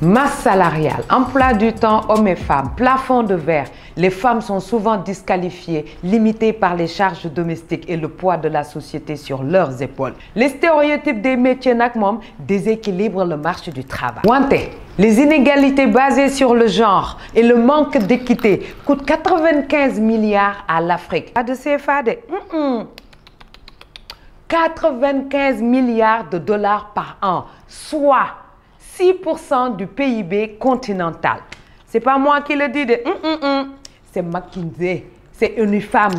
Masse salariale, emploi du temps hommes et femmes, plafond de verre. Les femmes sont souvent disqualifiées, limitées par les charges domestiques et le poids de la société sur leurs épaules. Les stéréotypes des métiers nag moom déséquilibrent le marché du travail. Wante, les inégalités basées sur le genre et le manque d'équité coûtent 95 milliards à l'Afrique. Pas de CFA de 95 milliards de dollars par an, soit 6% du PIB continental. C'est pas moi qui le dis de c'est McKinsey, c'est UNIFEM.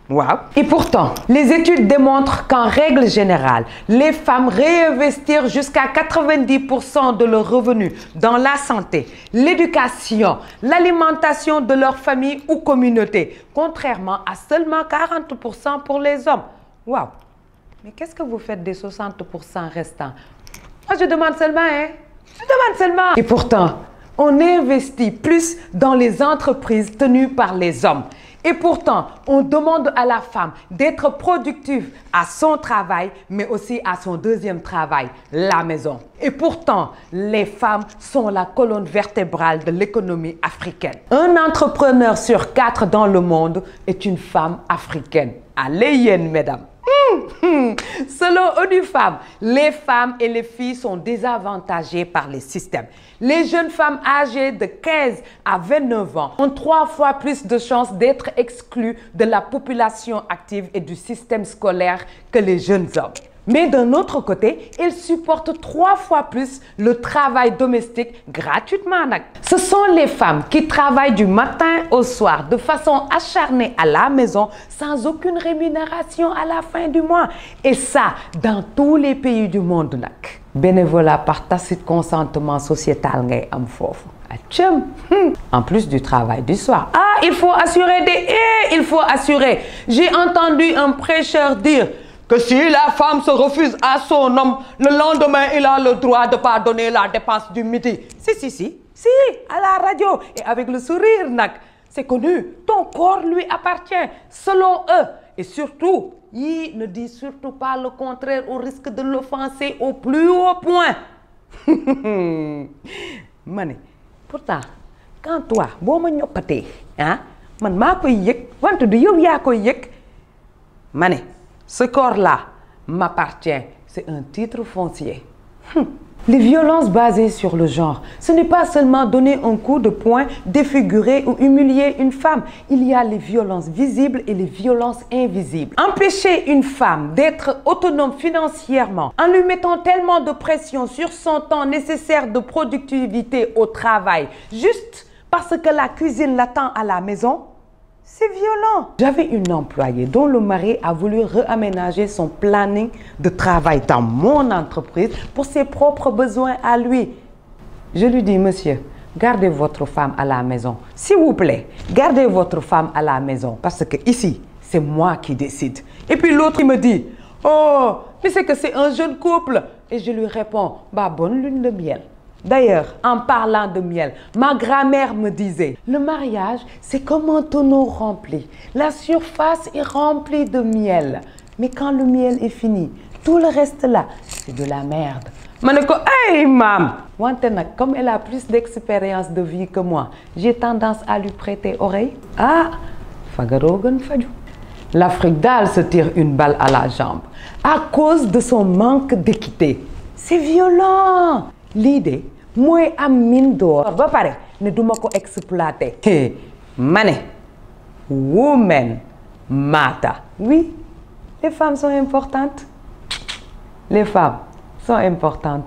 Wow. Et pourtant, les études démontrent qu'en règle générale, les femmes réinvestissent jusqu'à 90% de leurs revenus dans la santé, l'éducation, l'alimentation de leur famille ou communauté, contrairement à seulement 40% pour les hommes. Wow. Mais qu'est-ce que vous faites des 60% restants? Moi, je demande seulement, hein? Je demande seulement. Et pourtant, on investit plus dans les entreprises tenues par les hommes. Et pourtant, on demande à la femme d'être productive à son travail, mais aussi à son deuxième travail, la maison. Et pourtant, les femmes sont la colonne vertébrale de l'économie africaine. Un entrepreneur sur 4 dans le monde est une femme africaine. Allez, yen, mesdames. Selon UNIFEM, les femmes et les filles sont désavantagées par les systèmes. Les jeunes femmes âgées de 15 à 29 ans ont 3 fois plus de chances d'être exclues de la population active et du système scolaire que les jeunes hommes. Mais d'un autre côté, ils supportent 3 fois plus le travail domestique gratuitement. Ce sont les femmes qui travaillent du matin au soir de façon acharnée à la maison sans aucune rémunération à la fin du mois. Et ça, dans tous les pays du monde. Bénévolat par tacite consentement sociétal ngay am fofu. En plus du travail du soir. Ah, il faut assurer il faut assurer. J'ai entendu un prêcheur dire que si la femme se refuse à son homme, le lendemain, il a le droit de ne pas donner la dépense du midi. Si, à la radio et avec le sourire, c'est connu. Ton corps lui appartient, selon eux. Et surtout, il ne dit surtout pas le contraire au risque de l'offenser au plus haut point. Mané, pourtant, quand toi, bon ma ñoppatee, hein, man maa koy yëg, wante du yow yaa koy yëg. Mané, ce corps-là m'appartient. C'est un titre foncier. Les violences basées sur le genre, ce n'est pas seulement donner un coup de poing, défigurer ou humilier une femme. Il y a les violences visibles et les violences invisibles. Empêcher une femme d'être autonome financièrement en lui mettant tellement de pression sur son temps nécessaire de productivité au travail, juste parce que la cuisine l'attend à la maison, c'est violent. J'avais une employée dont le mari a voulu réaménager son planning de travail dans mon entreprise pour ses propres besoins à lui. Je lui dis, monsieur, gardez votre femme à la maison. S'il vous plaît, gardez votre femme à la maison parce que ici, c'est moi qui décide. Et puis l'autre, il me dit, oh, mais c'est que c'est un jeune couple. Et je lui réponds, bah, bonne lune de miel. D'ailleurs, en parlant de miel, ma grand-mère me disait, le mariage, c'est comme un tonneau rempli. La surface est remplie de miel. Mais quand le miel est fini, tout le reste là, c'est de la merde. Maneko, hey, mam! Comme elle a plus d'expérience de vie que moi, j'ai tendance à lui prêter oreille. Ah, fagarogan faju. L'Afrique d'Al se tire une balle à la jambe à cause de son manque d'équité. C'est violent. L'idée, moi, am mine d'or, ba pare, ne duma ko exploiter. Mané, women matter. Oui, les femmes sont importantes. Les femmes sont importantes.